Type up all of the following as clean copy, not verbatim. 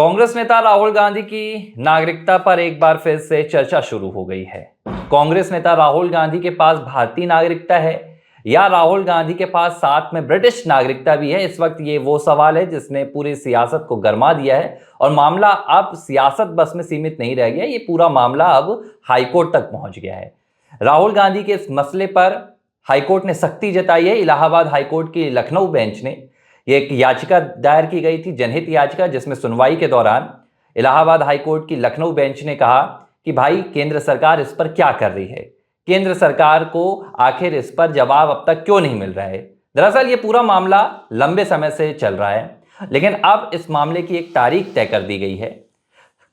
कांग्रेस नेता राहुल गांधी की नागरिकता पर एक बार फिर से चर्चा शुरू हो गई है। कांग्रेस नेता राहुल गांधी के पास भारतीय नागरिकता है या राहुल गांधी के पास साथ में ब्रिटिश नागरिकता भी है। इस वक्त ये वो सवाल है जिसने पूरी सियासत को गरमा दिया है और मामला अब सियासत बस में सीमित नहीं रह गया। ये पूरा मामला अब हाईकोर्ट तक पहुंच गया है। राहुल गांधी के इस मसले पर हाईकोर्ट ने सख्ती जताई है। इलाहाबाद हाईकोर्ट की लखनऊ बेंच ने ये एक याचिका दायर की गई थी, जनहित याचिका, जिसमें सुनवाई के दौरान इलाहाबाद हाईकोर्ट की लखनऊ बेंच ने कहा कि भाई केंद्र सरकार इस पर क्या कर रही है, केंद्र सरकार को आखिर इस पर जवाब अब तक क्यों नहीं मिल रहा है। दरअसल ये पूरा मामला लंबे समय से चल रहा है, लेकिन अब इस मामले की एक तारीख तय कर दी गई है।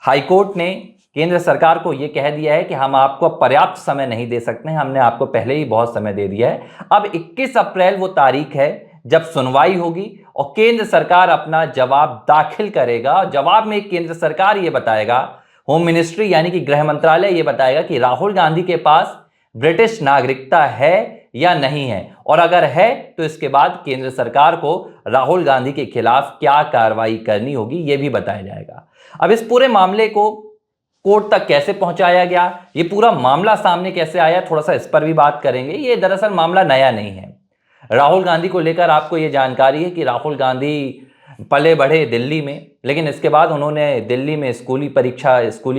हाईकोर्ट ने केंद्र सरकार को यह कह दिया है कि हम आपको पर्याप्त समय नहीं दे सकते हैं, हमने आपको पहले ही बहुत समय दे दिया है। अब 21 अप्रैल वो तारीख है जब सुनवाई होगी और केंद्र सरकार अपना जवाब दाखिल करेगा। जवाब में केंद्र सरकार ये बताएगा, होम मिनिस्ट्री यानी कि गृह मंत्रालय ये बताएगा कि राहुल गांधी के पास ब्रिटिश नागरिकता है या नहीं है, और अगर है तो इसके बाद केंद्र सरकार को राहुल गांधी के खिलाफ क्या कार्रवाई करनी होगी ये भी बताया जाएगा। अब इस पूरे मामले को कोर्ट तक कैसे पहुंचाया गया, ये पूरा मामला सामने कैसे आया, थोड़ा सा इस पर भी बात करेंगे। ये दरअसल मामला नया नहीं है। राहुल गांधी को लेकर आपको ये जानकारी है कि राहुल गांधी पले बढ़े दिल्ली में, लेकिन इसके बाद उन्होंने दिल्ली में स्कूली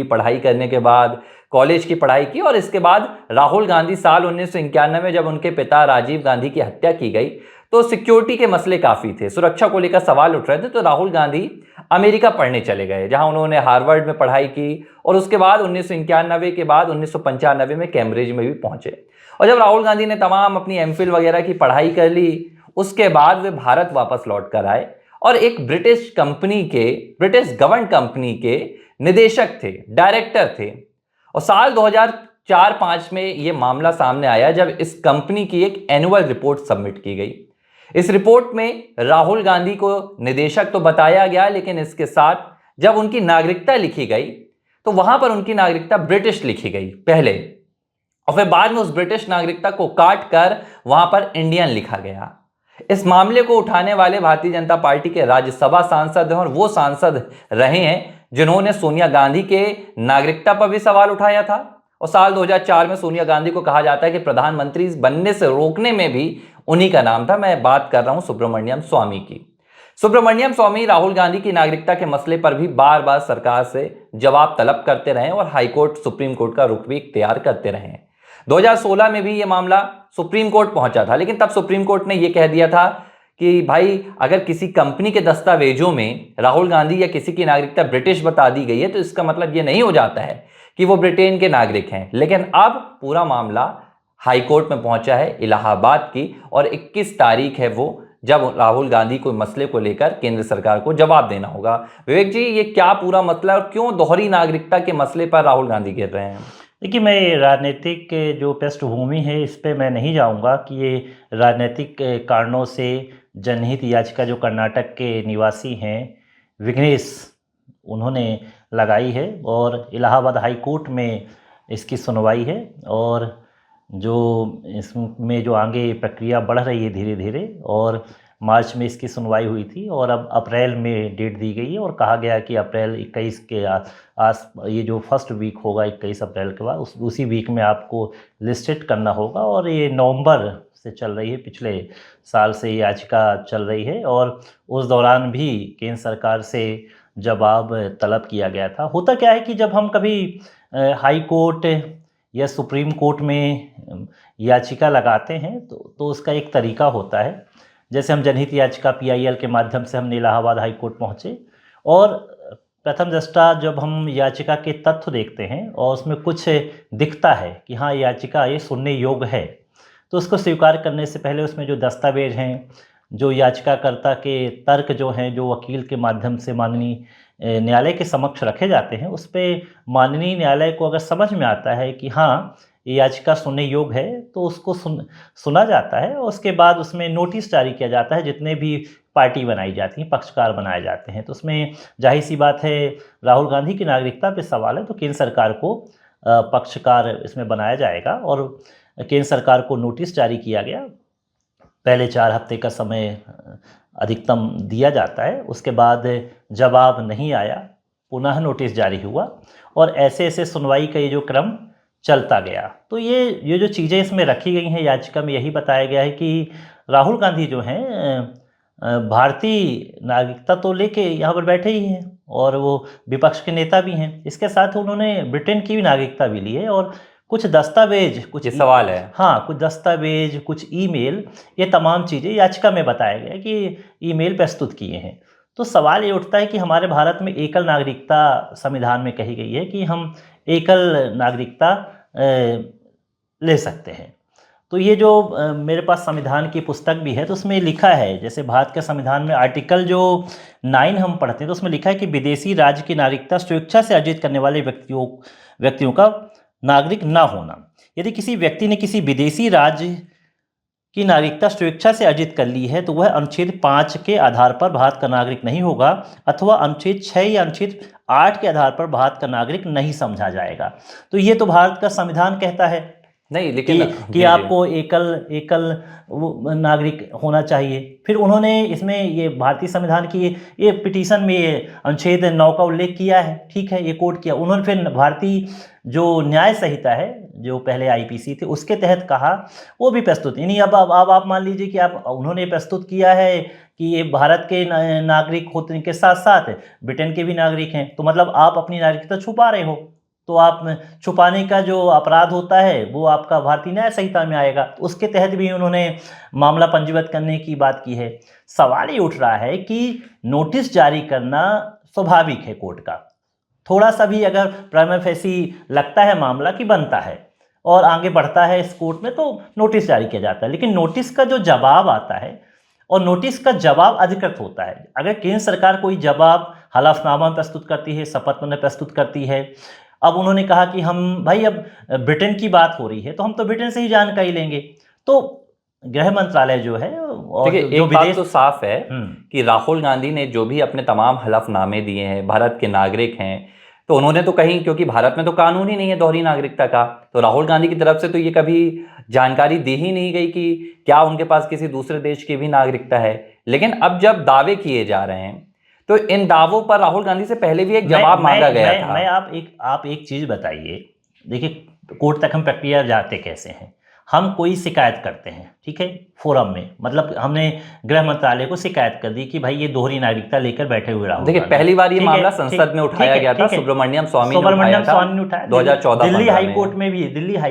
पढ़ाई करने के बाद कॉलेज की पढ़ाई की, और इसके बाद राहुल गांधी साल 1991 में जब उनके पिता राजीव गांधी की हत्या की गई तो सिक्योरिटी के मसले काफ़ी थे, सुरक्षा को लेकर सवाल उठ रहे थे। तो राहुल गांधी अमेरिका पढ़ने चले गए, जहां उन्होंने हार्वर्ड में पढ़ाई की, और उसके बाद 1991 के बाद 1995 में कैम्ब्रिज में भी पहुंचे। और जब राहुल गांधी ने तमाम अपनी एमफिल वगैरह की पढ़ाई कर ली, उसके बाद वे भारत वापस लौट कर आए और एक ब्रिटिश गवर्न कंपनी के निदेशक थे, डायरेक्टर थे। और साल 2004-05 में यह मामला सामने आया जब इस कंपनी की एक एनुअल रिपोर्ट सबमिट की गई। इस रिपोर्ट में राहुल गांधी को निदेशक तो बताया गया, लेकिन इसके साथ जब उनकी नागरिकता लिखी गई तो वहां पर उनकी नागरिकता ब्रिटिश लिखी गई पहले, और फिर बाद में उस ब्रिटिश नागरिकता को काट कर वहां पर इंडियन लिखा गया। इस मामले को उठाने वाले भारतीय जनता पार्टी के राज्यसभा सांसद हैं, और वो सांसद रहे हैं जिन्होंने सोनिया गांधी के नागरिकता पर भी सवाल उठाया था। और साल 2004 में सोनिया गांधी को कहा जाता है कि प्रधानमंत्री बनने से रोकने में भी उन्हीं का नाम था। मैं बात कर रहा हूं सुब्रमण्यम स्वामी की। सुब्रमण्यम स्वामी राहुल गांधी की नागरिकता के मसले पर भी बार बार सरकार से जवाब तलब करते रहे और हाईकोर्ट, सुप्रीम कोर्ट का रुख भी इख्तियार करते रहे। 2016 में भी ये मामला सुप्रीम कोर्ट पहुंचा था, लेकिन तब सुप्रीम कोर्ट ने यह कह दिया था कि भाई अगर किसी कंपनी के दस्तावेजों में राहुल गांधी या किसी की नागरिकता ब्रिटिश बता दी गई है तो इसका मतलब ये नहीं हो जाता है कि वो ब्रिटेन के नागरिक हैं। लेकिन अब पूरा मामला हाईकोर्ट में पहुंचा है इलाहाबाद की, और 21 तारीख है वो जब राहुल गांधी को मसले को लेकर केंद्र सरकार को जवाब देना होगा। विवेक जी, ये क्या पूरा मसला है और क्यों दोहरी नागरिकता के मसले पर राहुल गांधी गिर रहे हैं? देखिए, मैं राजनीतिक जो पृष्ठभूमि है इस पे मैं नहीं जाऊंगा कि ये राजनीतिक कारणों से जनहित याचिका जो कर्नाटक के निवासी हैं विघ्नेश, उन्होंने लगाई है, और इलाहाबाद हाई कोर्ट में इसकी सुनवाई है। और जो इसमें जो आगे प्रक्रिया बढ़ रही है धीरे धीरे, और मार्च में इसकी सुनवाई हुई थी और अब अप्रैल में डेट दी गई है, और कहा गया कि अप्रैल 21 के ये जो फर्स्ट वीक होगा 21 अप्रैल के बाद उसी वीक में आपको लिस्टेड करना होगा। और ये नवंबर से चल रही है, पिछले साल से याचिका चल रही है, और उस दौरान भी केंद्र सरकार से जवाब तलब किया गया था। होता क्या है कि जब हम कभी हाई कोर्ट या सुप्रीम कोर्ट में याचिका लगाते हैं तो उसका एक तरीका होता है। जैसे हम जनहित याचिका PIL के माध्यम से हमने इलाहाबाद हाई कोर्ट पहुँचे, और प्रथम दृष्टा जब हम याचिका के तथ्य देखते हैं और उसमें कुछ दिखता है कि हाँ याचिका ये सुनने योग्य है, तो उसको स्वीकार करने से पहले उसमें जो दस्तावेज हैं, जो याचिकाकर्ता के तर्क जो हैं, जो वकील के माध्यम से माननीय न्यायालय के समक्ष रखे जाते हैं, उस पर माननीय न्यायालय को अगर समझ में आता है कि हाँ ये याचिका सुनने योग्य है तो उसको सुना जाता है। और उसके बाद उसमें नोटिस जारी किया जाता है, जितने भी पार्टी बनाई जाती हैं, पक्षकार बनाए जाते हैं। तो उसमें जाहिर सी बात है, राहुल गांधी की नागरिकता पे सवाल है तो केंद्र सरकार को पक्षकार इसमें बनाया जाएगा, और केंद्र सरकार को नोटिस जारी किया गया। पहले 4 हफ्ते का समय अधिकतम दिया जाता है। उसके बाद जवाब नहीं आया पुनः नोटिस जारी हुआ और ऐसे ऐसे सुनवाई का ये जो क्रम चलता गया। तो ये जो चीज़ें इसमें रखी गई हैं याचिका में, यही बताया गया है कि राहुल गांधी जो हैं भारतीय नागरिकता तो लेके यहाँ पर बैठे ही हैं और वो विपक्ष के नेता भी हैं। इसके साथ उन्होंने ब्रिटेन की भी नागरिकता भी ली है और कुछ दस्तावेज, कुछ ये सवाल है। हाँ, कुछ दस्तावेज, कुछ ईमेल, ये तमाम चीज़ें याचिका में बताया गया है कि ईमेल प्रस्तुत किए हैं। तो सवाल ये उठता है कि हमारे भारत में एकल नागरिकता संविधान में कही गई है कि हम एकल नागरिकता ले सकते हैं। तो ये जो मेरे पास संविधान की पुस्तक भी है, तो उसमें लिखा है, जैसे भारत के संविधान में आर्टिकल जो 9 हम पढ़ते हैं तो उसमें लिखा है कि विदेशी राज्य की नागरिकता स्वेच्छा से अर्जित करने वाले व्यक्तियों का नागरिक ना होना। यदि किसी व्यक्ति ने किसी विदेशी राज्य की नागरिकता स्वेच्छा से अर्जित कर ली है तो वह अनुच्छेद 5 के आधार पर भारत का नागरिक नहीं होगा अथवा अनुच्छेद 6 या अनुच्छेद 8 के आधार पर भारत का नागरिक नहीं समझा जाएगा। तो ये तो भारत का संविधान कहता है नहीं, लेकिन कि आपको एकल नागरिक होना चाहिए। फिर उन्होंने इसमें ये भारतीय संविधान की ये पिटीशन में ये अनुच्छेद 9 का उल्लेख किया है, ठीक है, ये कोट किया उन्होंने। फिर भारतीय जो न्याय संहिता है, जो पहले आईपीसी थे, उसके तहत कहा, वो भी प्रस्तुत, यानी अब आप मान लीजिए कि आप उन्होंने प्रस्तुत किया है कि ये भारत के नागरिक होने के साथ साथ ब्रिटेन के भी नागरिक हैं, तो मतलब आप अपनी नागरिकता छुपा रहे हो। तो आप छुपाने का जो अपराध होता है वो आपका भारतीय न्याय संहिता में आएगा। तो उसके तहत भी उन्होंने मामला पंजीबद्ध करने की बात की है। सवाल ये उठ रहा है कि नोटिस जारी करना स्वाभाविक है कोर्ट का, थोड़ा सा भी अगर प्राइमा फेसी लगता है मामला कि बनता है और आगे बढ़ता है इस कोर्ट में तो नोटिस जारी किया जाता है। लेकिन नोटिस का जो जवाब आता है और नोटिस का जवाब अधिकृत होता है। अगर केंद्र सरकार कोई जवाब हलफनामा प्रस्तुत करती है, शपथ में प्रस्तुत करती है, अब उन्होंने कहा कि हम भाई अब ब्रिटेन की बात हो रही है तो हम तो ब्रिटेन से ही जानकारी लेंगे। तो गृह मंत्रालय जो है और देखिए, जो एक बात तो साफ है कि राहुल गांधी ने जो भी अपने तमाम हलफनामे दिए हैं, भारत के नागरिक हैं, तो उन्होंने तो कहीं, क्योंकि भारत में तो कानून ही नहीं है दोहरी नागरिकता का, तो राहुल गांधी की तरफ से तो ये कभी जानकारी दी ही नहीं गई कि क्या उनके पास किसी दूसरे देश की भी नागरिकता है। लेकिन अब जब दावे किए जा रहे हैं तो इन दावों पर राहुल गांधी से पहले भी एक जवाब मांगा गया था। आप एक चीज बताइए, देखिए कोर्ट तक हम प्रक्रिया जाते कैसे हैं। हम कोई शिकायत करते हैं, ठीक है, फोरम में, मतलब हमने गृह मंत्रालय को शिकायत कर दी कि भाई ये दोहरी नागरिकता लेकर बैठे हुए राहुल। देखिए, पहली बार ये मामला संसद में उठाया गया था, सुब्रमण्यम स्वामी ने उठाया था 2014 दिल्ली हाई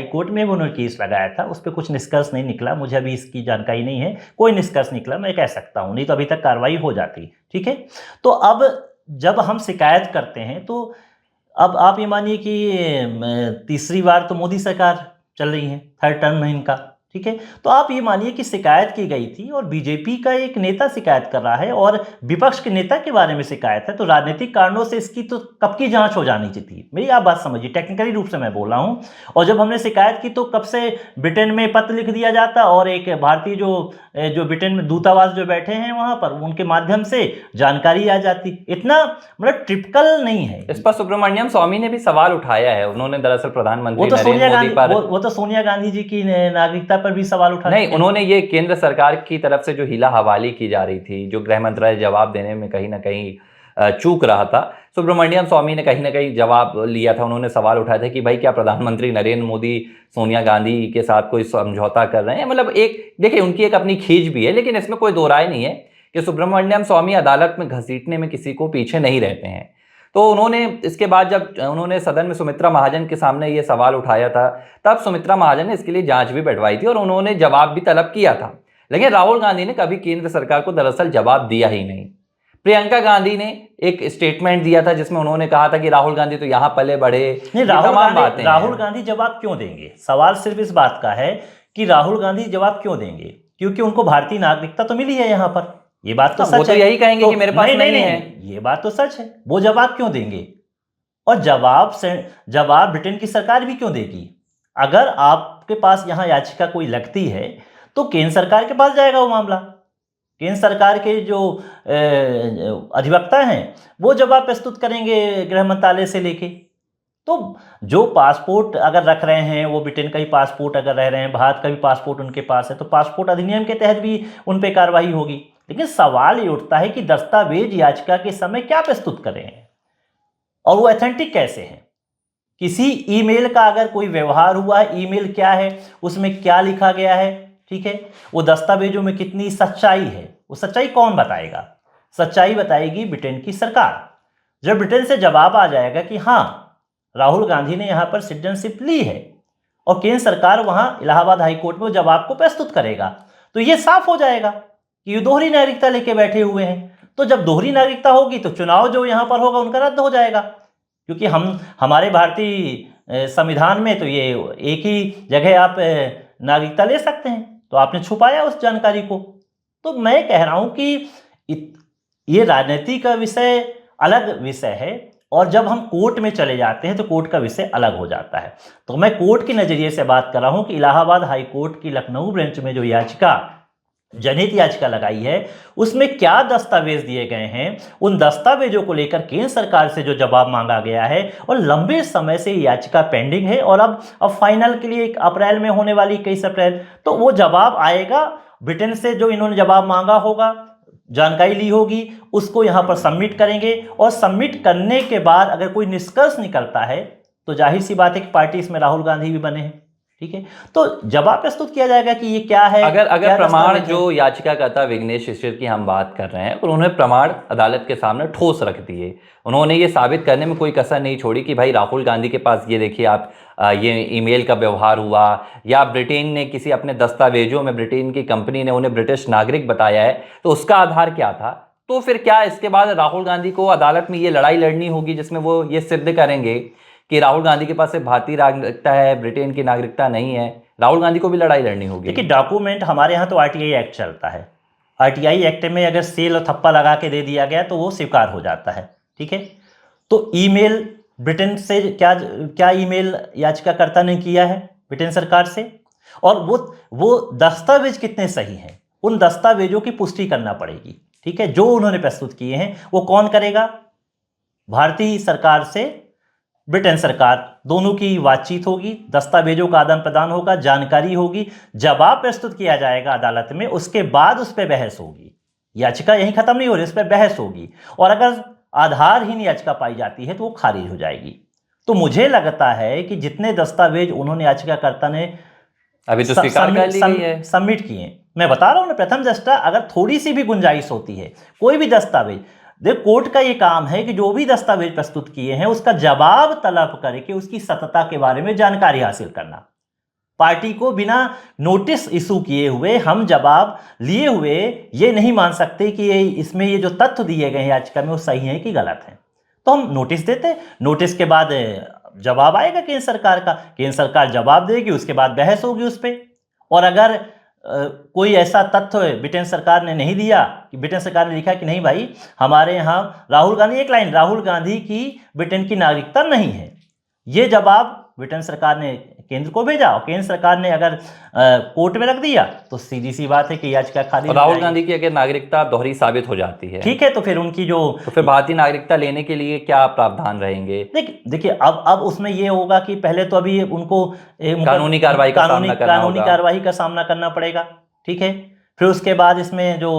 कोर्ट में भी उन्होंने केस लगाया था। उस पर कुछ निष्कर्ष नहीं निकला, मुझे अभी इसकी जानकारी नहीं है, कोई निष्कर्ष निकला मैं कह सकता हूँ, नहीं तो अभी तक कार्रवाई हो जाती, ठीक है। तो अब जब हम शिकायत करते हैं तो अब आप ये मानिए कि तीसरी बार तो मोदी सरकार चल रही है, थर्ड टर्म है इनका, ठीक है। तो आप ये मानिए कि शिकायत की गई थी और बीजेपी का एक नेता शिकायत कर रहा है और विपक्ष के नेता के बारे में शिकायत है, तो राजनीतिक कारणों से इसकी तो कब की जांच हो जानी चाहिए। मेरी आप बात समझिए, टेक्निकली रूप से मैं बोल रहा हूँ। और जब हमने शिकायत की तो कब से ब्रिटेन में पत्र लिख दिया जाता और एक भारतीय जो ब्रिटेन में दूतावास जो बैठे हैं वहां पर, उनके माध्यम से जानकारी आ जाती। इतना मतलब टिपिकल नहीं है। इस पर सुब्रमण्यम स्वामी ने भी सवाल उठाया है। उन्होंने दरअसल प्रधानमंत्री वो तो नरेंद्र सोनिया गांधी जी की नागरिकता पर भी सवाल उठा नहीं, उन्होंने ये केंद्र सरकार की तरफ से जो हीला हवाली की जा रही थी, जो गृह मंत्रालय जवाब देने में कहीं ना कहीं चूक रहा था, सुब्रमण्यम स्वामी ने कहीं ना कहीं जवाब लिया था। उन्होंने सवाल उठाया था कि भाई क्या प्रधानमंत्री नरेंद्र मोदी सोनिया गांधी के साथ कोई समझौता कर रहे हैं। मतलब एक देखिए, उनकी एक अपनी खींच भी है, लेकिन इसमें कोई दो राय नहीं है कि सुब्रमण्यम स्वामी अदालत में घसीटने में किसी को पीछे नहीं रहते हैं। तो उन्होंने इसके बाद जब उन्होंने सदन में सुमित्रा महाजन के सामने ये सवाल उठाया था, तब सुमित्रा महाजन ने इसके लिए जांच भी बैठवाई थी और उन्होंने जवाब भी तलब किया था। लेकिन राहुल गांधी ने कभी केंद्र सरकार को दरअसल जवाब दिया ही नहीं। प्रियंका गांधी ने एक स्टेटमेंट दिया था जिसमें उन्होंने कहा था कि राहुल गांधी तो यहाँ पले बढ़े। राहुल गांधी जवाब क्यों देंगे? सवाल सिर्फ इस बात का है कि राहुल गांधी जवाब क्यों देंगे, क्योंकि उनको भारतीय नागरिकता तो मिली है यहाँ पर। ये बात तो सच है। तो यही कहेंगे कि मेरे पास नहीं है। ये बात तो सच है। वो जवाब क्यों देंगे? और जवाब ब्रिटेन की सरकार भी क्यों देगी? अगर आपके पास यहाँ याचिका कोई लगती है तो केंद्र सरकार के पास जाएगा वो मामला। केंद्र सरकार के जो अधिवक्ता हैं वो जवाब प्रस्तुत करेंगे गृह मंत्रालय से लेके। तो जो पासपोर्ट अगर रख रहे हैं, वो ब्रिटेन का ही पासपोर्ट अगर रह रहे हैं, भारत का भी पासपोर्ट उनके पास है, तो पासपोर्ट अधिनियम के तहत भी उन पर कार्रवाई होगी। लेकिन सवाल ये उठता है कि दस्तावेज याचिका के समय क्या प्रस्तुत करें। और वो ऑथेंटिक कैसे हैं। किसी ईमेल का अगर कोई व्यवहार हुआ है, ईमेल क्या है, उसमें क्या लिखा गया है, ठीक है, वो दस्तावेजों में कितनी सच्चाई है, वो सच्चाई कौन बताएगा? सच्चाई बताएगी ब्रिटेन की सरकार। जब ब्रिटेन से जवाब आ जाएगा कि हाँ राहुल गांधी ने यहाँ पर सिटीजनशिप ली है और केंद्र सरकार वहाँ इलाहाबाद हाई कोर्ट में वो जवाब को प्रस्तुत करेगा, तो ये साफ हो जाएगा कि ये दोहरी नागरिकता लेके बैठे हुए हैं। तो जब दोहरी नागरिकता होगी तो चुनाव जो यहाँ पर होगा उनका रद्द हो जाएगा, क्योंकि हमारे भारतीय संविधान में तो ये एक ही जगह आप नागरिकता ले सकते हैं, तो आपने छुपाया उस जानकारी को। तो मैं कह रहा हूं कि ये राजनीति का विषय अलग विषय है, और जब हम कोर्ट में चले जाते हैं तो कोर्ट का विषय अलग हो जाता है। तो मैं कोर्ट के नजरिए से बात कर रहा हूं कि इलाहाबाद हाई कोर्ट की लखनऊ बेंच में जो याचिका, जनहित याचिका लगाई है, उसमें क्या दस्तावेज दिए गए हैं, उन दस्तावेजों को लेकर केंद्र सरकार से जो जवाब मांगा गया है, और लंबे समय से याचिका पेंडिंग है, और अब फाइनल के लिए 1 अप्रैल में होने वाली 21 अप्रैल, तो वो जवाब आएगा। ब्रिटेन से जो इन्होंने जवाब मांगा होगा, जानकारी ली होगी, उसको यहाँ पर सबमिट करेंगे, और सबमिट करने के बाद अगर कोई निष्कर्ष निकलता है तो जाहिर सी बात है कि पार्टी इसमें राहुल गांधी भी बने हैं, ठीक है। तो जवाब प्रस्तुत किया जाएगा कि ये क्या है। अगर प्रमाण जो याचिकाकर्ता विघ्नेश ईश्वर की हम बात कर रहे हैं, उन्होंने प्रमाण अदालत के सामने ठोस रख दिए, उन्होंने ये साबित करने में कोई कसर नहीं छोड़ी कि भाई राहुल गांधी के पास ये देखिए आप ये ईमेल का व्यवहार हुआ, या ब्रिटेन ने किसी अपने दस्तावेजों में ब्रिटेन की कंपनी ने उन्हें ब्रिटिश नागरिक बताया है, तो उसका आधार क्या था। तो फिर क्या इसके बाद राहुल गांधी को अदालत में ये लड़ाई लड़नी होगी जिसमें वो ये सिद्ध करेंगे कि राहुल गांधी के पास सिर्फ भारतीय नागरिकता है, ब्रिटेन की नागरिकता नहीं है। राहुल गांधी को भी लड़ाई लड़नी होगी। देखिए डॉक्यूमेंट हमारे यहाँ तो आरटीआई एक्ट चलता है, आरटीआई एक्ट में अगर सेल और थप्पा लगा के दे दिया गया तो वो स्वीकार हो जाता है, ठीक है। तो ईमेल ब्रिटेन से क्या ईमेल याचिकाकर्ता ने किया है ब्रिटेन सरकार से, और वो दस्तावेज कितने सही हैं, उन दस्तावेजों की पुष्टि करना पड़ेगी, ठीक है। जो उन्होंने प्रस्तुत किए हैं वो कौन करेगा? भारतीय सरकार से ब्रिटेन सरकार, दोनों की बातचीत होगी, दस्तावेजों का आदान प्रदान होगा, जानकारी होगी, जवाब प्रस्तुत किया जाएगा अदालत में, उसके बाद उस पर बहस होगी। याचिका यहीं खत्म नहीं हो रही, उस पर बहस होगी, और अगर आधारहीन याचिका पाई जाती है तो वो खारिज हो जाएगी। तो मुझे लगता है कि जितने दस्तावेज उन्होंने याचिकाकर्ता ने अभी तो स्वीकार कर ली गई है, सबमिट किए, मैं बता रहा हूं ना, प्रथम दृष्टया अगर थोड़ी सी भी गुंजाइश होती है, कोई भी दस्तावेज, देख कोर्ट का ये काम है कि जो भी दस्तावेज प्रस्तुत किए हैं उसका जवाब तलब करके उसकी सत्यता के बारे में जानकारी हासिल करना। पार्टी को बिना नोटिस इशू किए हुए, हम जवाब लिए हुए ये नहीं मान सकते कि इसमें ये जो तथ्य दिए गए हैं याचिका में वो सही है कि गलत है, तो हम नोटिस देते, नोटिस के बाद जवाब आएगा केंद्र सरकार का, केंद्र सरकार जवाब देगी, उसके बाद बहस होगी उस पर। और अगर कोई ऐसा तथ्य ब्रिटेन सरकार ने नहीं दिया, कि ब्रिटेन सरकार ने लिखा कि नहीं भाई हमारे यहाँ राहुल गांधी, एक लाइन, राहुल गांधी की ब्रिटेन की नागरिकता नहीं है, ये जवाब ब्रिटेन सरकार ने केंद्र को भेजा, और केंद्र सरकार ने अगर कोर्ट में रख दिया तो सीधी सी बात है कि याचिका खारिज। राहुल गांधी की अगर नागरिकता दोहरी साबित हो जाती है, ठीक है, तो फिर उनकी जो, तो फिर भारतीय नागरिकता लेने के लिए क्या प्रावधान रहेंगे? देखिए अब उसमें ये होगा कि पहले तो अभी उनको कानूनी कार्रवाई का सामना करना पड़ेगा, ठीक है। फिर उसके बाद इसमें जो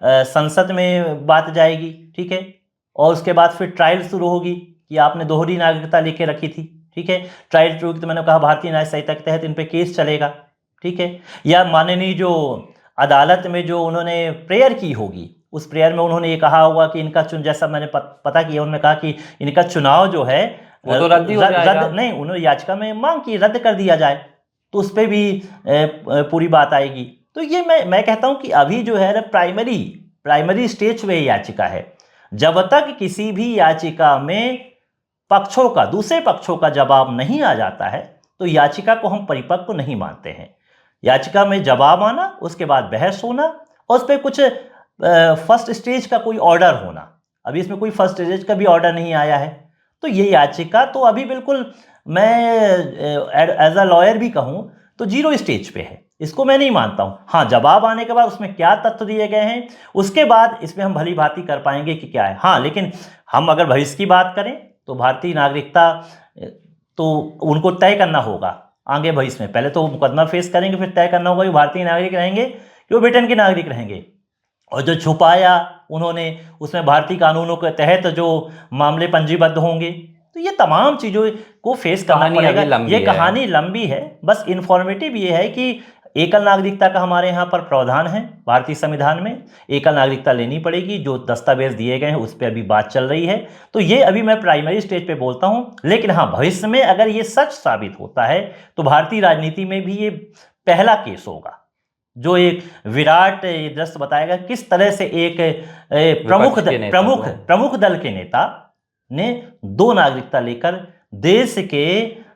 संसद में बात जाएगी, ठीक है, और उसके बाद फिर ट्रायल शुरू होगी कि आपने दोहरी नागरिकता लेके रखी थी, ठीक है। ट्रायल शुरू, तो मैंने कहा भारतीय न्याय संहिता के तहत इन पे केस चलेगा, ठीक है। या माननीय जो अदालत में जो उन्होंने प्रेयर की होगी, उस प्रेयर में उन्होंने ये कहा होगा कि इनका जैसा मैंने पता किया, उन्होंने कहा कि इनका चुनाव जो है वो तो रद्द नहीं, उन्होंने याचिका में मांग की रद्द कर दिया जाए, तो उस पर भी पूरी बात आएगी। तो ये मैं कहता हूं कि अभी जो है प्राइमरी स्टेज पे याचिका है, जब तक किसी भी याचिका में दूसरे पक्षों का जवाब नहीं आ जाता है तो याचिका को हम परिपक्व नहीं मानते हैं। याचिका में जवाब आना, उसके बाद बहस होना, और उस पर कुछ फर्स्ट स्टेज का कोई ऑर्डर होना। अभी इसमें कोई फर्स्ट स्टेज का भी ऑर्डर नहीं आया है, तो ये याचिका तो अभी बिल्कुल, मैं एज अ लॉयर भी कहूं तो 0 स्टेज पे है, इसको मैं नहीं मानता हूं। हाँ, जवाब आने के बाद उसमें क्या तथ्य दिए गए हैं, उसके बाद इसमें हम भली भांति कर पाएंगे कि क्या है। हाँ, लेकिन हम अगर भविष्य की बात करें तो भारतीय नागरिकता तो उनको तय करना होगा आगे भविष्य में, पहले तो मुकदमा फेस करेंगे, फिर तय करना होगा कि भारतीय नागरिक रहेंगे कि वो ब्रिटेन के नागरिक रहेंगे। और जो छुपाया उन्होंने, उसमें भारतीय कानूनों के तहत जो मामले पंजीबद्ध होंगे, तो ये तमाम चीज़ों को फेस करना कहानी पड़ेगा। अभी लंबी ये है। कहानी लंबी है, बस इन्फॉर्मेटिव ये है कि एकल नागरिकता का हमारे यहाँ पर प्रावधान है भारतीय संविधान में। एकल नागरिकता लेनी पड़ेगी, जो दस्तावेज दिए गए हैं उस पर अभी बात चल रही है। तो ये अभी मैं प्राइमरी स्टेज पे बोलता हूँ, लेकिन हाँ, भविष्य में अगर ये सच साबित होता है तो भारतीय राजनीति में भी ये पहला केस होगा जो एक विराट ये दृश्य बताएगा किस तरह से एक प्रमुख दल के नेता ने दो नागरिकता लेकर देश के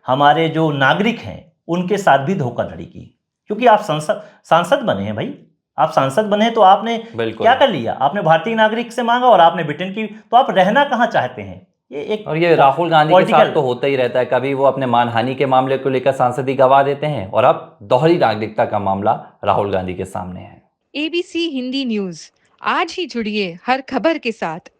हमारे जो नागरिक हैं उनके साथ भी धोखाधड़ी की। क्योंकि आप सांसद बने हैं भाई, आप सांसद बने हैं तो आपने क्या कर लिया, आपने भारतीय नागरिक से मांगा और आपने ब्रिटेन की, तो आप रहना कहाँ चाहते हैं? और ये राहुल गांधी के साथ तो होता ही रहता है, कभी वो अपने मानहानि के मामले को लेकर सांसदी गवा देते हैं और अब दोहरी नागरिकता का मामला राहुल गांधी के सामने है। ABC हिंदी न्यूज, आज ही जुड़िए हर खबर के साथ।